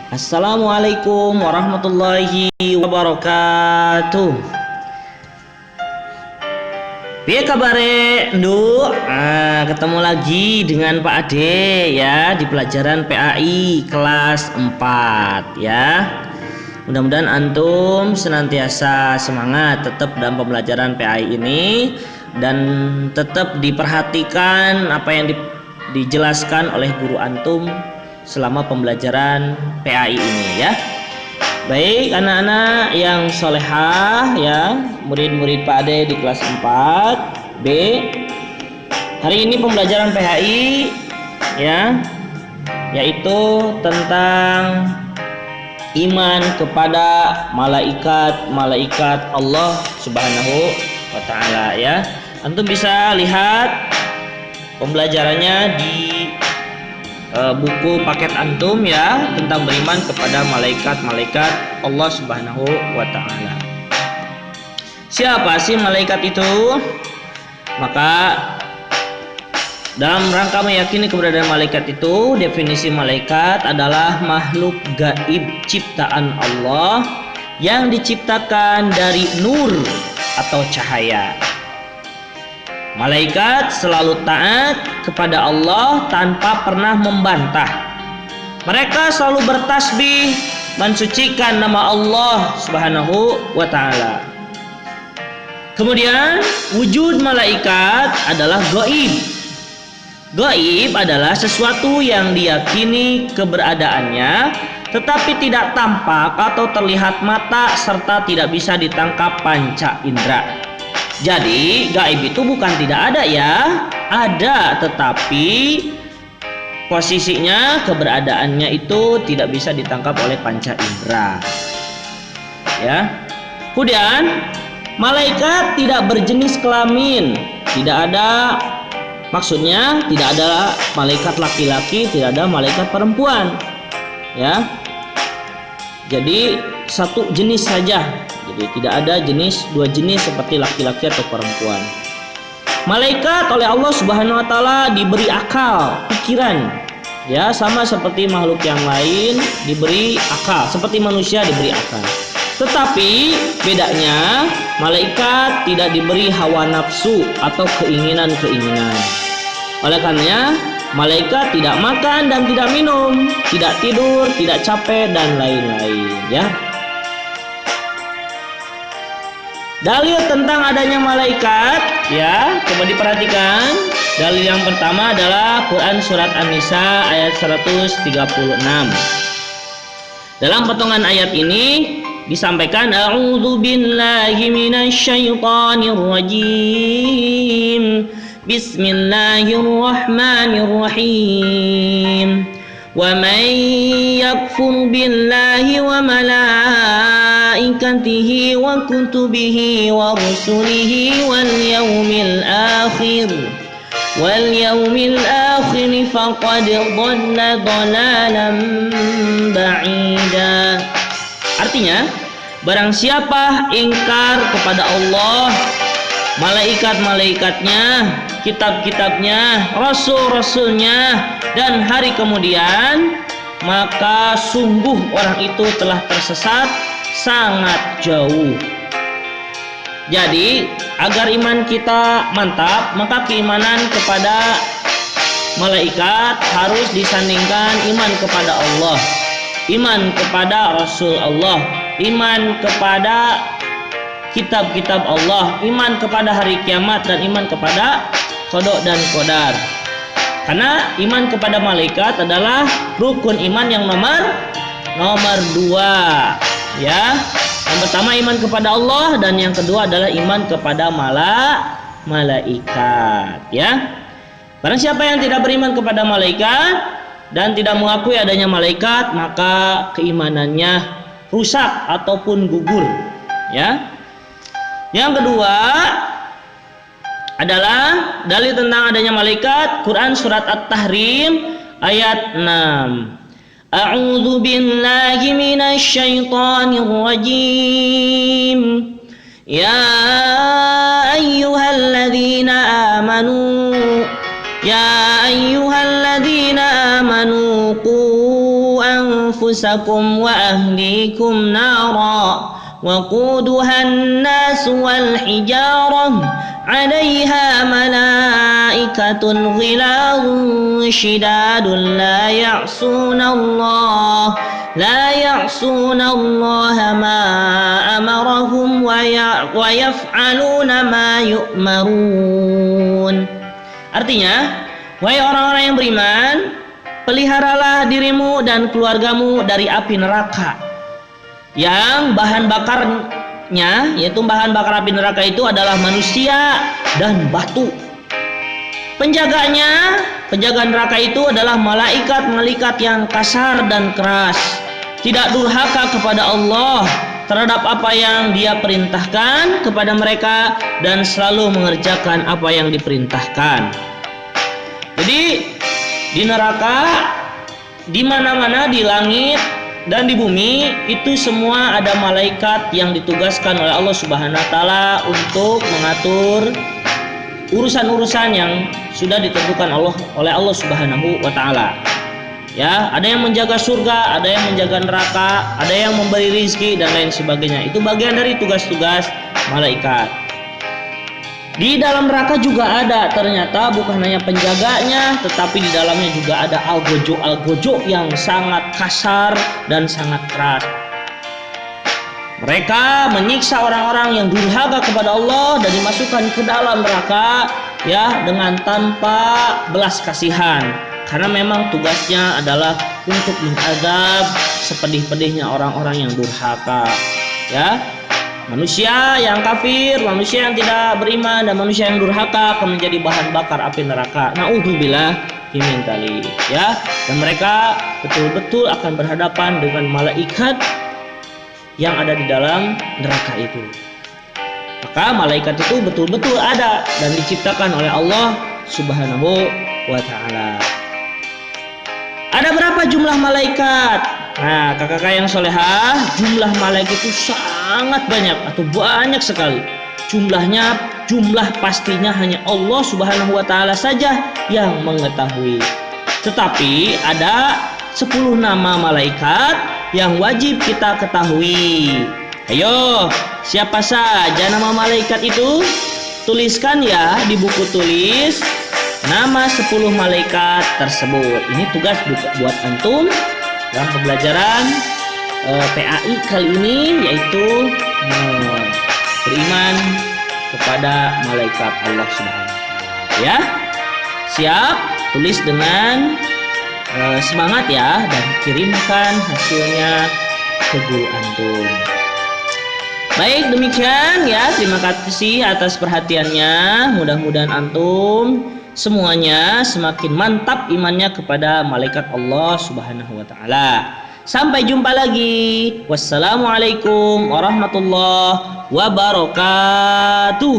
Assalamualaikum warahmatullahi wabarakatuh. Piye kabare, Nduk? Ketemu lagi dengan Pak Ade ya di pelajaran PAI kelas 4 ya. Mudah-mudahan antum senantiasa semangat tetap dalam pembelajaran PAI ini dan tetap diperhatikan apa yang dijelaskan oleh guru antum selama pembelajaran PAI ini ya. Baik anak-anak yang solehah ya, murid-murid Pak Ade di kelas 4 B. Hari ini pembelajaran PAI ya, yaitu tentang iman kepada malaikat Allah Subhanahu wa taala ya. Antum bisa lihat pembelajarannya di buku paket antum ya, tentang beriman kepada malaikat-malaikat Allah Subhanahu wa taala. Siapa sih malaikat itu? Maka dalam rangka meyakini keberadaan malaikat itu, definisi malaikat adalah makhluk gaib ciptaan Allah yang diciptakan dari nur atau cahaya. Malaikat selalu taat kepada Allah tanpa pernah membantah. Mereka selalu bertasbih mensucikan nama Allah Subhanahu wa taala. Kemudian wujud malaikat adalah gaib. Gaib adalah sesuatu yang diyakini keberadaannya tetapi tidak tampak atau terlihat mata serta tidak bisa ditangkap panca indera. Jadi gaib itu bukan tidak ada ya, ada, tetapi posisinya keberadaannya itu tidak bisa ditangkap oleh panca indera. Ya. Kemudian malaikat tidak berjenis kelamin, tidak ada, maksudnya tidak ada malaikat laki-laki, tidak ada malaikat perempuan. Ya. Jadi satu jenis saja. Jadi tidak ada dua jenis seperti laki-laki atau perempuan. Malaikat oleh Allah Subhanahu wa taala diberi akal, pikiran. Ya, sama seperti makhluk yang lain diberi akal, seperti manusia diberi akal. Tetapi bedanya malaikat tidak diberi hawa nafsu atau keinginan-keinginan. Oleh karenanya malaikat tidak makan dan tidak minum, tidak tidur, tidak capek dan lain-lain ya. Dalil tentang adanya malaikat ya, coba diperhatikan. Dalil yang pertama adalah Quran surat An-Nisa ayat 136. Dalam potongan ayat ini disampaikan a'udzu billahi minasyaitonir rajim. Bismillahirrahmanirrahim. Wa man yakfur billahi wa malaikatihi wa kutubihi wa rusulihi wal yawmil akhir faqad dhalla dhalalan ba'ida. Artinya, barang siapa ingkar kepada Allah, malaikat-malaikatnya, kitab-kitabnya, rasul-rasulnya, dan hari kemudian, maka sungguh orang itu telah tersesat sangat jauh. Jadi, agar iman kita mantap, maka keimanan kepada malaikat harus disandingkan iman kepada Allah, iman kepada Rasul Allah, iman kepada kitab-kitab Allah, iman kepada hari kiamat, dan iman kepada qada dan qadar. Karena iman kepada malaikat adalah rukun iman yang nomor 2 ya. Yang pertama iman kepada Allah, dan yang kedua adalah iman kepada malaikat ya. Barang siapa yang tidak beriman kepada malaikat dan tidak mengakui adanya malaikat, maka keimanannya rusak ataupun gugur ya. Yang kedua adalah dalil tentang adanya malaikat, Quran surat At-Tahrim ayat 6. A'udzu billahi minasyaitonir rajim. Ya ayyuhalladzina amanu qu أنفسكم وأهليكم نارا وقودها الناس والحجارة عليها ملائكة غلاظ شداد لا يعصون الله ما أمرهم ويفعلون ما يؤمرون. Artinya, wahai orang-orang yang beriman, peliharalah dirimu dan keluargamu dari api neraka yang bahan bakarnya, yaitu bahan bakar api neraka itu adalah manusia dan batu. Penjaga neraka itu adalah malaikat yang kasar dan keras, tidak durhaka kepada Allah terhadap apa yang Dia perintahkan kepada mereka dan selalu mengerjakan apa yang diperintahkan. Jadi di neraka, di mana-mana, di langit dan di bumi itu semua ada malaikat yang ditugaskan oleh Allah Subhanahu wa taala untuk mengatur urusan-urusan yang sudah ditentukan oleh Allah Subhanahu wa taala. Ya, ada yang menjaga surga, ada yang menjaga neraka, ada yang memberi rizki dan lain sebagainya. Itu bagian dari tugas-tugas malaikat. Di dalam neraka juga ada, ternyata bukan hanya penjaganya, tetapi di dalamnya juga ada algojo yang sangat kasar dan sangat keras. Mereka menyiksa orang-orang yang durhaka kepada Allah dan dimasukkan ke dalam neraka ya dengan tanpa belas kasihan. Karena memang tugasnya adalah untuk mengazab sepedih-pedihnya orang-orang yang durhaka. Ya, manusia yang kafir, manusia yang tidak beriman, dan manusia yang durhaka akan menjadi bahan bakar api neraka. Na'udzubillah min dzalik. Ya, dan mereka betul-betul akan berhadapan dengan malaikat yang ada di dalam neraka itu. Maka malaikat itu betul-betul ada dan diciptakan oleh Allah Subhanahu wa taala. Ada berapa jumlah malaikat? Nah, kakak-kakak yang solehah, jumlah malaikat itu sangat banyak atau banyak sekali. Jumlah pastinya hanya Allah Subhanahu wa taala saja yang mengetahui. Tetapi ada 10 nama malaikat yang wajib kita ketahui. Ayo, siapa saja nama malaikat itu? Tuliskan ya di buku tulis nama 10 malaikat tersebut. Ini tugas buat antum dalam pembelajaran PAI kali ini, yaitu beriman kepada malaikat Allah Subhanahu wa taala. Ya. Siap? Tulis dengan semangat ya, dan kirimkan hasilnya ke guru antum. Baik, demikian ya. Terima kasih atas perhatiannya. Mudah-mudahan antum semuanya semakin mantap imannya kepada malaikat Allah Subhanahu wa taala. Sampai jumpa lagi. Wassalamualaikum warahmatullahi wabarakatuh.